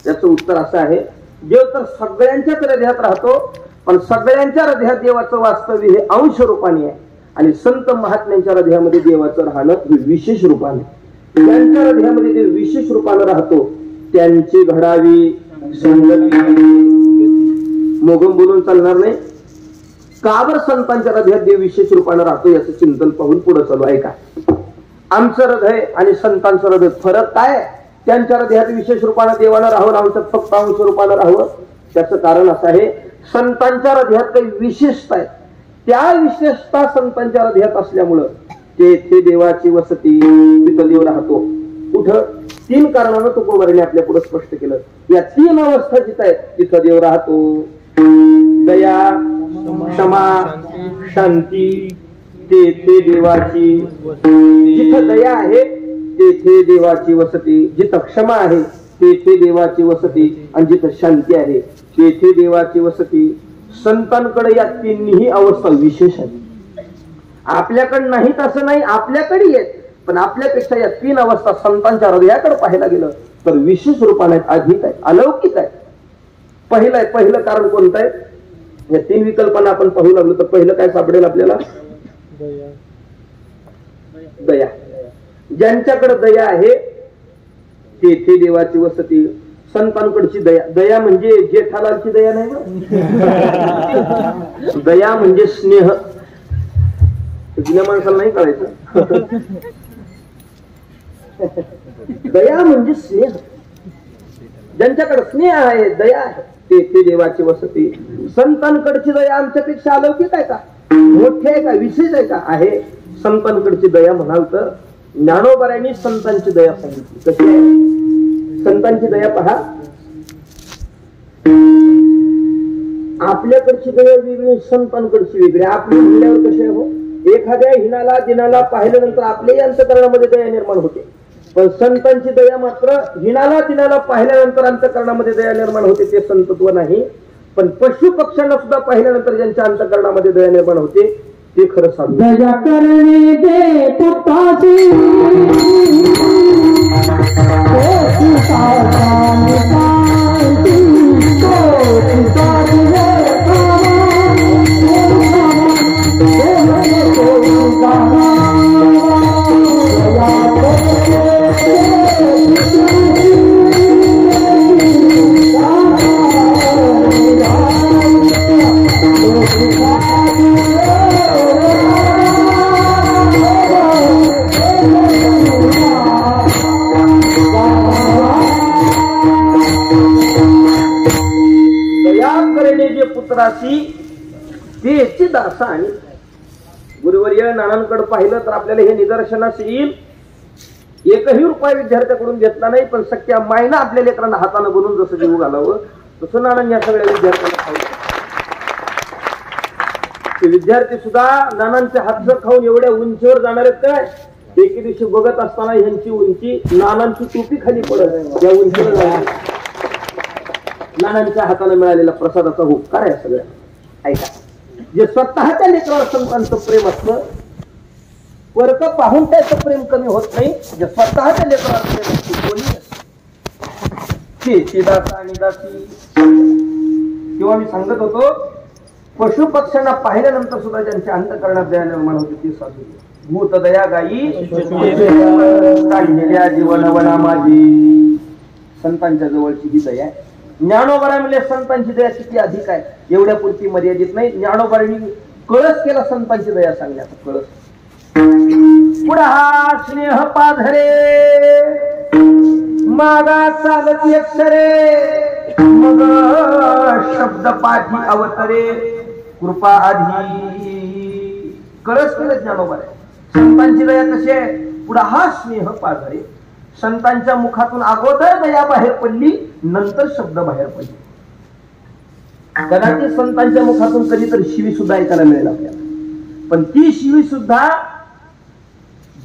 याचं उत्तर असं आहे, देव तर सगळ्यांच्याच हृदयात राहतो, पण सगळ्यांच्या हृदयात देवाचं वास्तव्य हे अंश रूपाने आहे आणि संत महात्म्यांच्या हृदयामध्ये देवाचं राहणं हे विशेष रूपाने. ज्यांच्या हृदयामध्ये देव विशेष रूपाने राहतो त्यांची घडावी संगती. मोगम बोलून चालणार नाही. का बरं संतांच्या हृदयात देव विशेष रूपाने राहतो याचं चिंतन पाहून पुढे चालू आहे. का आमचं हृदय आणि संतांचं हृदय फरक काय? त्यांच्या हृदयात विशेष रूपाने देवानं राहावं, आमच्यात फक्त अंश रूपाने राहावं. त्याचं कारण असं आहे, संतांच्या हृदयात काही विशेषता आहे. त्या विशेषता संतांच्या हृदयात असल्यामुळं तेथे देवाची वसती, तिथं देव राहतो. कुठं? 3 कारणानं तुकोबाराने आपल्या पुढे स्पष्ट केलं. या 3 अवस्था जिथं आहेत तिथं देव राहतो. दया, क्षमा, शांती, तेथे देवाची. जिथं दया आहे तेथे देवाची वसती, जिथं क्षमा आहे तेथे देवाची वसती आणि जिथं शांती आहे तेथे देवाची वसती. संतांकडे या 3ही अवस्था विशेष आहेत. आपल्याकडे नाहीत असं नाही, आपल्याकडे आहेत, पण आपल्यापेक्षा या 3 अवस्था संतांच्या हृदयाकडे पाहायला गेलं तर विशेष रूपाने अधिक आहे, अलौकिक आहे. पहिलं कारण कोणतं आहे? या 3 विकल्पना आपण पाहू लागलो तर पहिलं काय सापडेल आपल्याला? दया. ज्यांच्याकडे दया आहे तेथे देवाची वसती. संतांकडची दया. दया म्हणजे जेठालालची दया नाही ना. दया म्हणजे स्नेह. जुन्या माणसाला नाही कळायचं. दया म्हणजे स्नेह. ज्यांच्याकडे स्नेह आहे, दया आहे, तेथे देवाची वसती. संतांकडची दया आमच्यापेक्षा अलौकिक आहे का? मोठी आहे का? विशेष आहे का? आहे. संतांकडची दया म्हणाल तर ज्ञानोबारांनी संतांची दया सांगितली. कशी आहे संतांची दया? पहा, आपल्याकडची दया वेगळी, संतांकडची वेगळी. आपली म्हणल्यावर कशी आहे हो? एखाद्या हिनाला दिनाला पाहिल्यानंतर आपल्याही अंतःकरणामध्ये दया निर्माण होते, पण संतांची दया मात्र हिनाला दिनाला पाहिल्यानंतर अंतःकरणामध्ये दया निर्माण होते. ते संतत्व नाही. पण पशु पक्ष्यांना सुद्धा पाहिल्यानंतर ज्यांच्या अंतःकरणामध्ये दया निर्माण होते ते खरं साधू. दया करणे दे पुतासी ते दासा. आणि गुरुवर्य नानांकडे पाहिलं तर आपल्याला हे निदर्शनास येईल, एकही रुपया विद्यार्थ्याकडून घेतला नाही, पण सख्या मायना आपल्या लेकरांना हाताने बनवून जसं जीव घालावं तसं नानांनी या सगळ्या विद्यार्थ्यांना खाऊ. ते विद्यार्थी सुद्धा नानांचे हातचं खाऊन एवढ्या उंचीवर जाणार आहेत काय? एके दिवशी बघत असताना यांची उंची नानांची टोपी खाली पडत या उंचीवर जाणार. लहानांच्या हाताने मिळालेला प्रसादाचा उपकार आहे सगळ्या. ऐका, जे स्वतःच्या लेकरावर संतांचं प्रेम असलं, वर्क पाहून त्याचं प्रेम कमी होत नाही. जे स्वतःच्या लेकरावर प्रेम असतं कोणी दासा आणि दासी. किंवा मी सांगत होतो, पशु पक्ष्यांना पाहिल्यानंतर सुद्धा ज्यांच्या अंतःकरणात दया निर्माण होते ते साधू. भूत दया गायी काढलेल्या जीवन वना माझी. संतांच्या जवळची ही दया आहे. ज्ञानोबा म्हणजे संतांची दया किती अधिक आहे एवढ्या पुरती मर्यादित नाही. ज्ञानोबांनी कळस केला संतांची दया सांगण्याचा. कळस पुढा हा स्नेह पाधरे मागा चालत अक्षरे मग शब्द पाठी अवतरे कृपा आधी. कळस केलं ज्ञानोबा. संतांची दया कशी आहे? पुढा हा स्नेह पाधरे. संतांच्या मुखातून अगोदर दया बाहेर पडली, नंतर शब्द बाहेर पडले. कदाचित संतांच्या मुखातून कधीतरी शिवी सुद्धा ऐकायला मिळेल आपल्याला, पण ती शिवी सुद्धा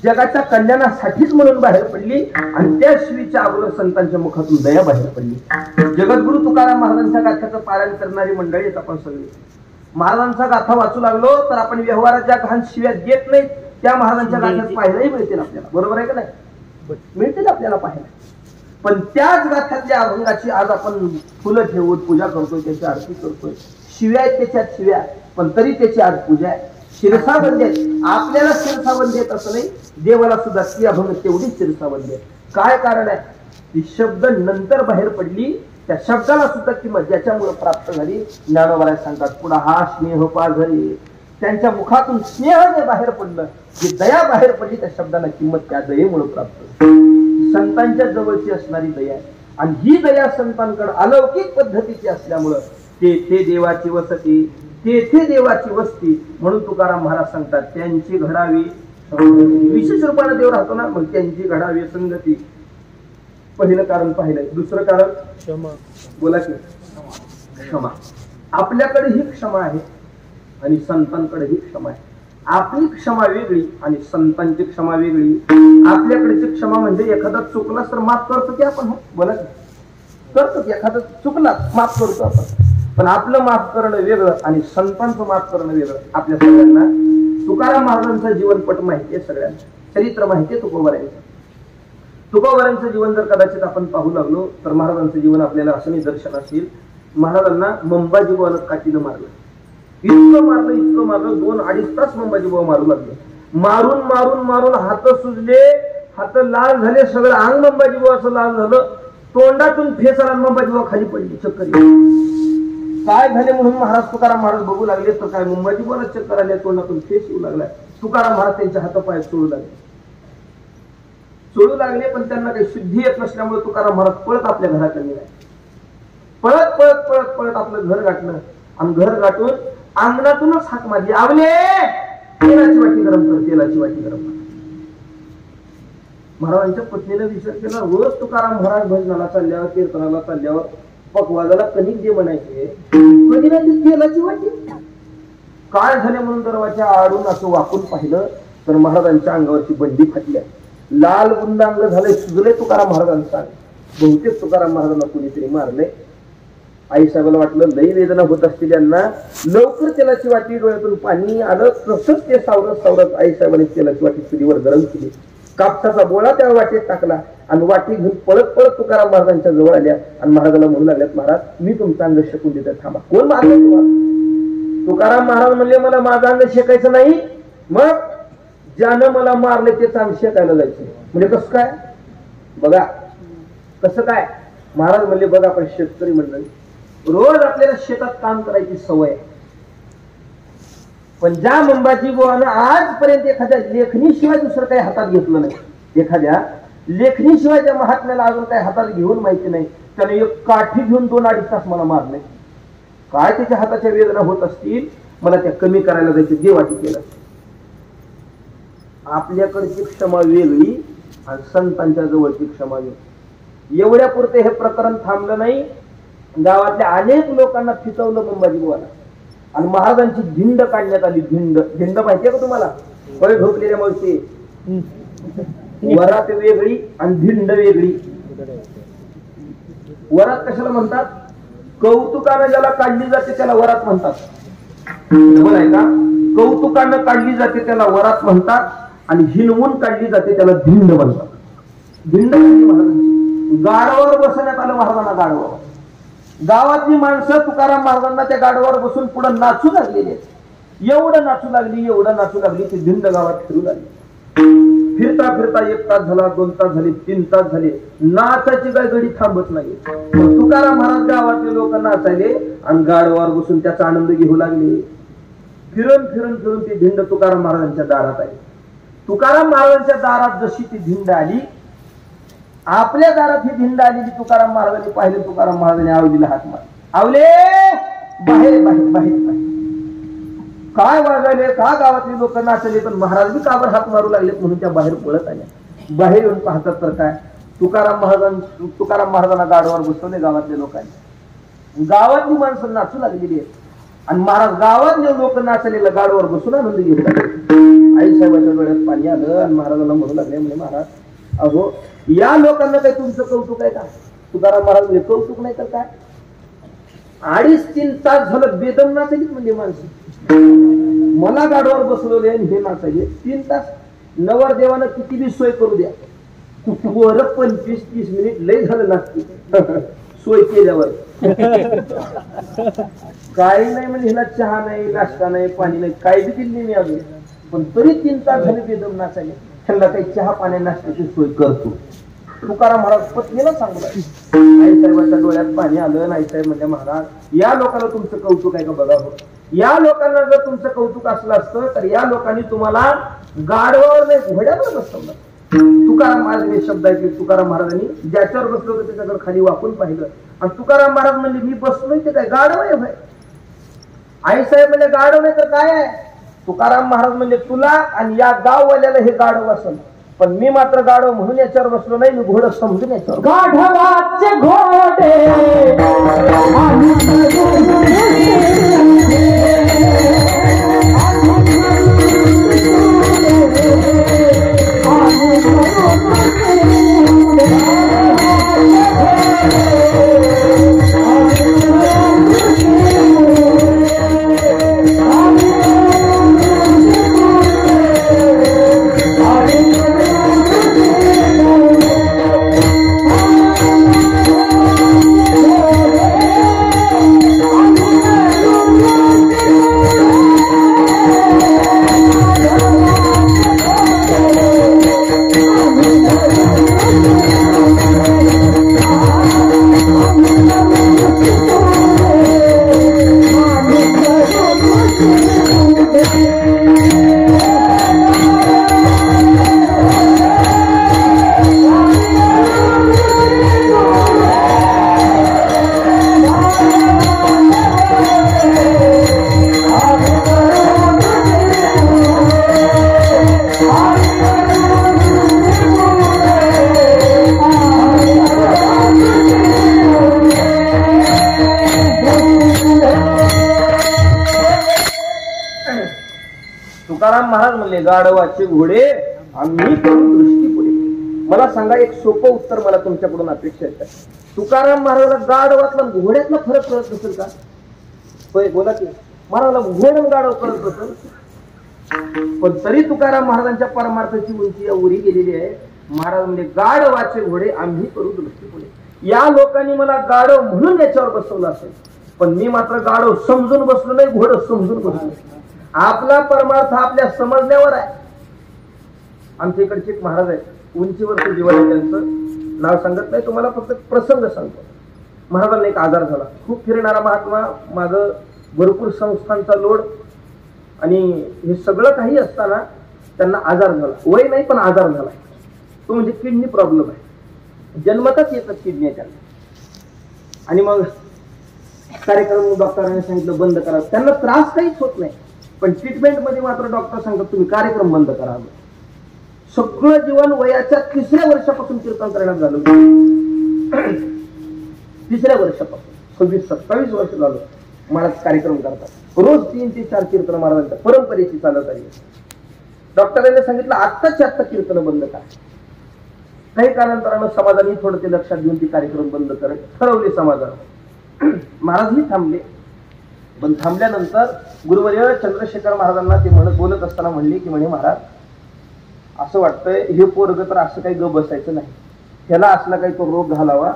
जगाच्या कल्याणासाठीच म्हणून बाहेर पडली. आणि त्या शिवीच्या अगोदर संतांच्या मुखातून दया बाहेर पडली. जगद्गुरु तुकाराम महाराजांच्या गाथ्याचं पारायण करणारी मंडळी आहेत आपण सगळे. महाराजांचा गाथा वाचू लागलो तर आपण व्यवहारात ज्या घाण शिव्या देत नाहीत त्या महाराजांच्या गाथ्यात पाहायलाही मिळतील आपल्याला. बरोबर आहे का नाही? मिळतील आपल्याला पाहायला. पण त्याच गाथ्यातल्या अभंगाची आज आपण फुलं ठेवून पूजा करतोय, त्याची आरती करतोय. शिव्या आहेत त्याच्यात शिव्या, पण तरी त्याची आज पूजा आहे. शिरसाबंदी आहेत. आपल्याला शिरसाबंदी आहेत असं नाही, देवाला सुद्धा ती अभंग तेवढीच शिरसाबंदी आहे. काय कारण आहे? ती शब्द नंतर बाहेर पडली, त्या शब्दाला सुद्धा किंमत ज्याच्यामुळे प्राप्त झाली. ज्ञानोबा सांगतात पुढा हा स्नेह पाझरे. त्यांच्या मुखातून स्नेह जे बाहेर पडलं, जी दया बाहेर पडली, त्या शब्दाला किंमत त्या दयेमुळे प्राप्त झाली. संतांच्या जवळची असणारी दया आहे. आणि ही दया संतांकडे अलौकिक पद्धतीची असल्यामुळं तेथे देवाची वसती, तेथे देवाची वस्ती म्हणून तुकाराम महाराज सांगतात त्यांची घडावी. विशेष रूपाने देव राहतो ना, मग त्यांची घडावी संगती. पहिलं कारण पाहिलंय. दुसरं कारण क्षमा. बोला की क्षमा. आपल्याकडे ही क्षमा आहे आणि संतांकडे ही क्षमा आहे. आपली क्षमा वेगळी आणि संतांची क्षमा वेगळी. आपल्याकडची क्षमा म्हणजे एखादा चुकला तर माफ करतो की आपण. बोला करतो की एखादा चुकला माफ करतो आपण. पण आपलं माफ करणं वेगळं आणि संतांचं माफ करणं वेगळं. आपल्या सगळ्यांना तुकाराम महाराजांचं जीवनपट माहिती आहे, सगळ्यांना चरित्र माहिती आहे तुकोबारायांचं. तुकोबारायांचं जीवन जर कदाचित आपण पाहू लागलो तर महाराजांचं जीवन आपल्याला असं निदर्शनास येईल. महाराजांना मंबाजी बुवानं काठीनं मारलं. इतकं मारलं 2-2.5 तास मंबाजी बुवा मारू लागले. मारून मारून मारून हात सुजले, हात लाल झाले, सगळं अंग मंबाजी बुवाचं लाल झालं. तोंडातून फेस आला, मंबाजी बुवा खाली पडली, चक्कर. काय झाले म्हणून महाराज तुकाराम महाराज बघू लागले तर काय मंबाजी बुवाला चक्कर आले, तोंडातून फेस येऊ लागलाय. तुकाराम महाराज त्यांच्या हातापाय सोडू लागले. पण त्यांना काही शुद्धी येत नसल्यामुळे तुकाराम महाराज पळत आपल्या घराकडे निघाले. पळत पळत पळत पळत आपलं घर गाठलं आणि घर गाठून अंगणातूनच हाक मारली, आवले तेलाची वाटी गरम कर, तेलाची वाटी गरम कर. महाराजांच्या पत्नीने विचार केला, रोज तुकाराम महाराज भजनाला चालल्यावर, कीर्तनाला चालल्यावर पकवाजाला कणिक जे म्हणायचे, कधी नाही तेलाची वाटी. काय झाले म्हणून दरवाजा आडून असं वाकून पाहिलं तर महाराजांच्या अंगावरची बंडी फाटली. लाल बुंद अंग झाले, सुजले तुकाराम महाराजांचा. बहुतेक तुकाराम महाराजांना कुणीतरी मारले. आईसाहेबाला वाटलं लई वेदना होत असतील यांना, लवकर तेलाची वाटी, डोळ्यातून पाणी आलं. तसंच ते सावरत सावरत आईसाहेबांनी तेलाची वाटी चुलीवर गरम केली. कापसाचा बोळा त्या वाटेत टाकला आणि वाटी घेऊन पळत पळत तुकाराम महाराजांच्या जवळ आल्या आणि महाराजांना म्हणू लागल्यात, महाराज मी तुमचा अंग शेकून देतो, थांबा. कोण मारलं तुम्हाला? तुकाराम महाराज म्हणले, मला माझं अंग शेकायचं नाही. मग ज्यानं मला मारले ते अंग शेकायला जायचं. म्हणजे कसं काय? बघा कसं काय. महाराज म्हणले, बघा आपण शेतकरी मंडळी, रोज आपल्याला शेतात काम करायची सवय. पण ज्या मंबाजी बुवानं आजपर्यंत एखाद्या लेखणीशिवाय दुसरं काही हातात घेतलं नाही, एखाद्या लेखणीशिवाय त्या महात्म्याला अजून काही हातात घेऊन माहिती नाही, त्याने एक काठी घेऊन 2-2.5 तास मला मारले. काय त्याच्या हाताच्या वेदना होत असतील, मला त्या कमी करायला जायचे, देवाटी केलं. आपल्याकडची क्षमा वेगळी आणि संतांच्या जवळची क्षमा वेगळी. एवढ्या पुरते हे प्रकरण थांबलं नाही. गावातल्या अनेक लोकांना फितवलं मंबाजी बुवाला आणि महाराजांची धिंड काढण्यात आली. धिंड माहितीये का तुम्हाला? फळ झोपलेल्या मावशी. वरात वेगळी आणि धिंड वेगळी. वरात कशाला म्हणतात? कौतुकानं ज्याला काढली जाते त्याला वरात म्हणतात. डबल आहे का? कौतुकानं काढली जाते त्याला वरात म्हणतात आणि हिनवून काढली जाते त्याला धिंड म्हणतात. धिंड म्हणजे महाराजांची गाडवावर बसवण्यात आलं महाराजांना. गाडवावर गावातली माणसं तुकाराम महाराजांना त्या गाडवावर बसून पुढे नाचू लागलेली आहेत. एवढं नाचू लागली ती धिंड गावात फिरू लागली. फिरता फिरता 1 तास झाला, 2 तास झाले, 3 तास झाले, नाचाची काय गडी थांबत नाही. तुकाराम महाराज गावातले लोक नाचायले आणि गाडवावर बसून त्याचा आनंद घेऊ लागले. फिरून फिरून फिरून ती धिंड तुकाराम महाराजांच्या दारात आली. तुकाराम महाराजांच्या दारात जशी ती धिंड आली, आपल्या दारात ही धिंड आली की तुकाराम महाराजांनी पाहिले. तुकाराम महाराजांनी आवलीला हात मारला. आवले बाहेर बाहेर बाहेर बाहेर. काय वाजवले, का गावातली लोक नाचले, पण महाराज बी काबर हात मारू लागले म्हणून त्या बाहेर पळत आल्या. बाहेर येऊन पाहतात तर काय, तुकाराम महाराजांना गाडवावर बसवले गावातल्या लोकांनी. गावातली माणसं नाचू लागलेली आहेत आणि महाराज गावातले लोक नाचलेलं गाडवावर बसून आनंद घेऊ लागले. आई साहेबांच्या डोळ्यात पाणी आलं आणि महाराजांना म्हणू लागले, म्हणजे महाराज अहो या लोकांना काही तुमचं कौतुक आहे का? तुकाराम महाराज म्हणजे कौतुक नाही तर काय? 2.5-3 तास झालं बेदम नाचलीच म्हणजे माणसं. मला गाडवावर बसवले आणि हे नाचायले 3 तास. नवरदेवानं किती बी सोय करू द्या, वर 25-30 मिनिट लय झालं नाचते सोय केल्यावर. काही नाही म्हणजे ह्याला चहा नाही, नाश्ता नाही, पाणी नाही, काही बी दिली नाही अजून, पण तरी 3 तास झाले बेदम नाचायले. ह्याला काही चहा पाणी नाश्त्याची सोय करतो. तुकाराम महाराज पत्नीला सांगू लागले. आई साहेबांच्या डोळ्यात पाणी आलं. आई साहेब म्हणजे महाराज या लोकांना तुमचं कौतुक आहे का बघा हो. या लोकांना जर तुमचं कौतुक असलं असतं तर या लोकांनी तुम्हाला गाडवावर नाही घोड्यावर बसवलं. तुकाराम महाराजांनी शब्द ऐकले. तुकाराम महाराजांनी ज्याच्यावर बसलो होतं त्याच्याकडे खाली वाकून पाहिलं आणि तुकाराम महाराज म्हणजे मी बसलोय ते काय गाडव आहे भाई. आई साहेब म्हणजे गाडव नाही तर काय आहे? तुकाराम महाराज म्हणजे तुला आणि या गाववाल्याला हे गाडव असेल, पण मी मात्र गाडव म्हणून याच्यावर बसलो नाही, मी घोडं समजून याच्यावर. गाढवाचे घोडे तुकाराम महाराज म्हणले गाढवाचे घोडे आम्ही करून दृष्टी पुढे. मला सांगा एक सोपं उत्तर मला तुमच्याकडून अपेक्षा आहे. तुकाराम महाराजाला गाढवातला घोड्यातला फरक कळत नसेल का? होय बोला की. महाराजाला घोड गाढव कळत नसेल, पण तरी तुकाराम महाराजांच्या परमार्थाची उंची या उरी गेलेली आहे. महाराज म्हणजे गाढवाचे घोडे आम्ही करू दृष्टी पुढे. या लोकांनी मला गाढव म्हणून याच्यावर बसवलं असेल, पण मी मात्र गाढव समजून बसलो नाही, घोडं समजून बसलो. आपला परमार्थ आपल्या समजण्यावर आहे. आमच्या इकडचे एक महाराज आहेत, उंचीवरचं जीवन आहे, त्यांचं नाव सांगत नाही तुम्हाला, फक्त प्रसंग सांगतो. महाराजांना एक आजार झाला. खूप फिरणारा महात्मा, माझं भरपूर संस्थांचा लोड आणि हे सगळं काही असताना त्यांना आजार झाला. वय नाही पण आजार झाला. तो म्हणजे किडनी प्रॉब्लेम आहे. जन्मताच येतात किडनी त्यांना. आणि मग कार्यक्रम डॉक्टरांनी सांगितलं बंद करा. त्यांना त्रास काहीच होत नाही, पण ट्रीटमेंट मध्ये मात्र डॉक्टर सांगतात तुम्ही कार्यक्रम बंद करा. सगळं जीवन वयाच्या 3ऱ्या वर्षापासून कीर्तन करण्यात झालं. 3ऱ्या वर्षापासून 26-27 वर्ष झालं महाराज कार्यक्रम करतात. रोज 3 ते 4 कीर्तन महाराजांच्या परंपरेची चालत आली. डॉक्टरांनी सांगितलं आत्ताच्या आत्ता कीर्तन बंद करा. काही कालांतरानं समाजाने थोडं ते लक्षात घेऊन ती कार्यक्रम बंद करत ठरवले समाजानं. महाराजही थांबले, पण थांबल्यानंतर गुरुवर्य चंद्रशेखर महाराजांना ते बोलत असताना म्हणले की म्हणे महाराज, असं वाटतंय हे पोरग तर असं काही ग बसायचं नाही, ह्याला असला काही तो रोग घालावा,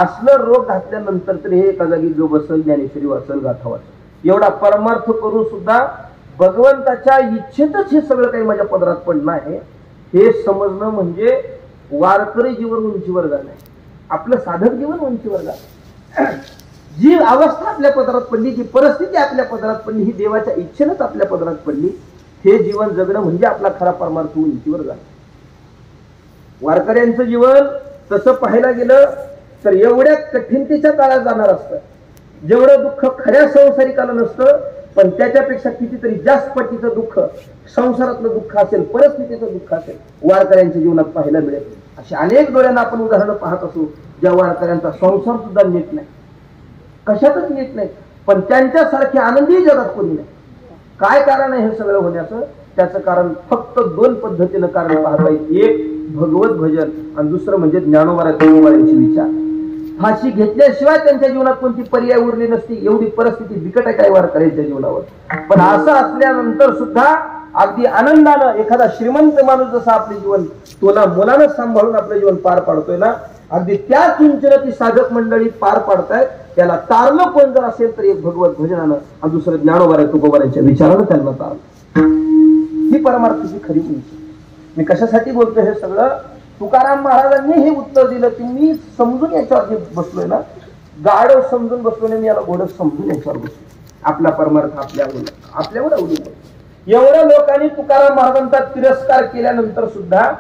असलं रोग घातल्यानंतर तर हे एका जागी ग बसल, ज्ञानेश्वरी वाचल, गाथा वाचल, एवढा परमार्थ करून सुद्धा भगवंताच्या इच्छेतच हे सगळं काही माझ्या पदरात पडणं आहे, हे समजणं म्हणजे वारकरी जीवन उंचीवर जाणं आहे, आपलं साधक जीवन उंचीवर जाणं. जी अवस्था आपल्या पदरात पडली, जी परिस्थिती आपल्या पदरात पडली, ही देवाच्या इच्छेनंच आपल्या पदरात पडली, हे जीवन जगणं म्हणजे आपला खरा परमार्थ उंचीवर जाणं. वारकऱ्यांचं जीवन तसं पाहायला गेलं तर एवढ्या कठीणतेच्या काळात जाणार असतं, जेवढं दुःख खऱ्या संसारिकाला नसतं, पण त्याच्यापेक्षा कितीतरी जास्त पटीचं दुःख संसारातलं दुःख असेल, परिस्थितीचं दुःख असेल, वारकऱ्यांच्या जीवनात पाहायला मिळेल. अशी अनेक डोळ्यांना आपण उदाहरणं पाहत असू, ज्या वारकऱ्यांचा संसार सुद्धा नीट नाही, कशातच नीट नाही, पण त्यांच्यासारखे आनंदी जगात कोणी नाही. काय कारण आहे हे सगळं होण्याचं? त्याचं कारण फक्त दोन पद्धतीनं कारण पाहता येईल. एक भगवत भजन आणि दुसरं म्हणजे ज्ञानोबाराचे विचार. फाशी घेतल्याशिवाय त्यांच्या जीवनात कोणती पर्याय उरली नसती, एवढी परिस्थिती बिकट आहे काय वारकऱ्यांच्या जीवनावर. पण असं असल्यानंतर सुद्धा अगदी आनंदानं एखादा श्रीमंत माणूस जसा आपले जीवन तोला मुलानं सांभाळून आपलं जीवन पार पाडतोय ना, अगदी त्याच उंचीला ती साधक मंडळी पार पाडतायत. त्याला तारलं कोण जर असेल तर एक भगवत भजनानं आणि दुसरं ज्ञानोबाराय तुकोबारांच्या विचारानं त्यांना तारलं. ही परमार्थाची खरी उंची. मी कशासाठी बोलतोय हे सगळं? तुकाराम महाराजांनी हे उत्तर दिलं की मी समजून याच्यावर बसलोय ना, गाढव समजून बसलो नाही, मी याला घोडं समजून याच्यावर बसलो. आपला परमार्थ आपल्यावर अवलंबून. एवढ्या लोकांनी तुकाराम महाराजांचा तिरस्कार केल्यानंतर सुद्धा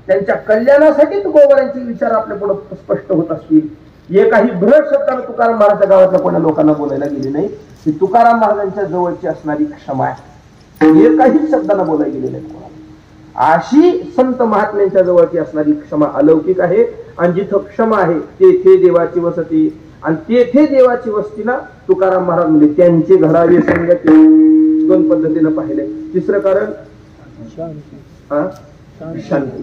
त्यांच्या कल्याणासाठी तुकोबारांचे विचार आपल्या पुढे स्पष्ट होत असतील. एकही भ्रट शब्दानं तुकाराम महाराजच्या गावातल्या कोणा लोकांना बोलायला गेले नाही की तुकाराम महाराजांच्या जवळची असणारी क्षमा आहे, एकाही शब्दानं बोलायला गेले नाही. अशी संत महात्म्यांच्या जवळची असणारी क्षमा अलौकिक आहे. आणि जिथं क्षमा आहे तेथे देवाची वसती, आणि तेथे देवाची वस्ती ना तुकाराम महाराज म्हणजे त्यांचे घडावे संगती. दोन पद्धतीनं पाहिले. तिसरं कारण शांती.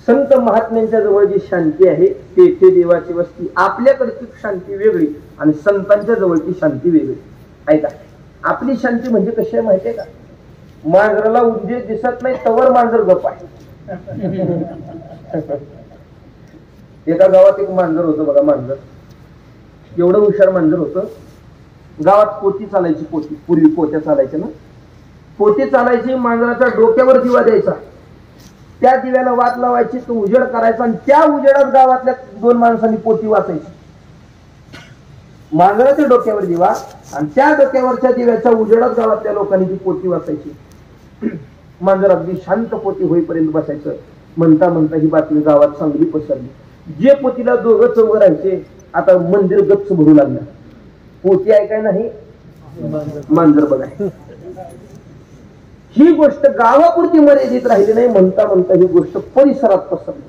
संत महात्म्यांच्या जवळ जी शांती आहे तेथे देवाची वस्ती. आपल्याकडची शांती वेगळी आणि संतांच्या जवळची शांती वेगळी. ऐका, आपली शांती म्हणजे कशी आहे माहितीये का? मांजराला उंदीर दिसत नाही तवर मांजर गप आहे. एका गावात एक मांजर होतं बघा. मांजर एवढं हुशार मांजर होतं. गावात पोती चालायची. पूर्वी पोत्या चालायच्या ना. पोती चालायची. मांजराच्या डोक्यावर दिवा द्यायचा. त्या दिव्याला वात लावायची, तो उजेड करायचा आणि त्या उजेडात गावातल्या दोन माणसांनी पोती वाचायची. मांजराच्या डोक्यावर दिवा आणि त्या डोक्यावरच्या दिव्याच्या उजेडात गावातल्या लोकांनी ती पोती वाचायची. मांजर अगदी शांत पोती होईपर्यंत बसायचं. म्हणता म्हणता ही बातमी गावात चांगली पसरली. जे पोतीला दोघं चौघं राहायचे आता मंदिर गच्च भरू लागलं. पोती ऐकाय नाही, मांजर बघाय. ही गोष्ट गावापुरती मर्यादित राहिली नाही. म्हणता म्हणता ही गोष्ट परिसरात पसरली.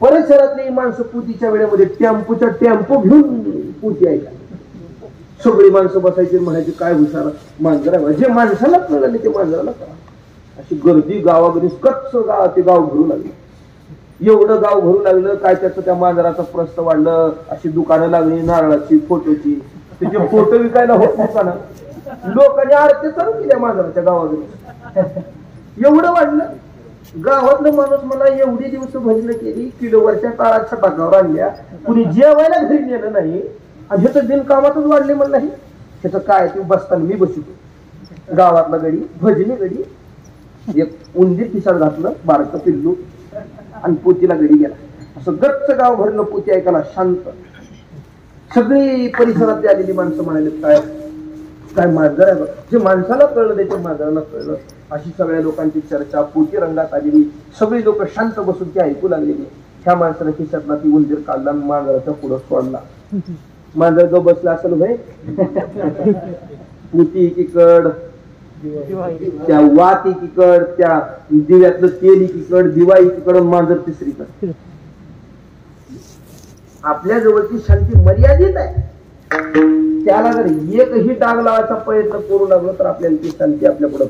परिसरातली माणसं पोतीच्या वेळेमध्ये टेम्पोच्या टेम्पो घेऊन पोती ऐका. सगळी माणसं बसायची, म्हणायची काय हुशार मांजर आहे. जे माणसाला कळलं नाही ते मांजराला कळा. अशी गर्दी गावामध्ये कच्च ते गाव भरू लागलं. एवढं गाव भरू लागलं काय त्याचं त्या मांजराचं प्रस्त वाढलं. अशी दुकानं लागली नारळाची, फोटोची. त्याचे फोटो विकायला होत दुकानं. लोकांनी आरती चालू केल्या मांजराच्या गावाकडे. एवढं वाढलं. गावातलं माणूस मला एवढी दिवस भजन केली, किलोवरच्या काळात छटाकावर आणल्या, कुणी जेवायला घरी नेलं नाही आणि ह्याचं बिनकामातच वाढले म्हणलं नाही. ह्याचं काय ते बसताना मी बसतो. गावातला गडी, भजनी गडी, एक उंदीर खिशात घातलं, बारकं पिल्लू आणि पोतीला गडी गेला. असं गच्च गाव भरलं पोती ऐकायला शांत. सगळी परिसरातली आलेली माणसं म्हणाले काय काय मांजर आहे बघ. जे माणसाला कळलं त्याच्या मांजराला कळलं. अशी सगळ्या लोकांची चर्चा पोती रंगात आलेली. सगळी लोक शांत बसून ती ऐकू लागलेली. ह्या माणसाला खिशातला ती उंदीर काढला आणि मांजराच्या पुढं सोडला. मांजर जो बसला असेल भाई, पोती एकीकड, त्या वात एकीकड, त्या दिव्यातलं तेल एकीकड, दिवा एकीकड, मांजर तिसरीकड. आपल्या जवळची शांती मर्यादित आहे. त्याला जर एकही डाग लावायचा प्रयत्न करू लागलो तर आपल्याला ती शांती आपल्या पुढे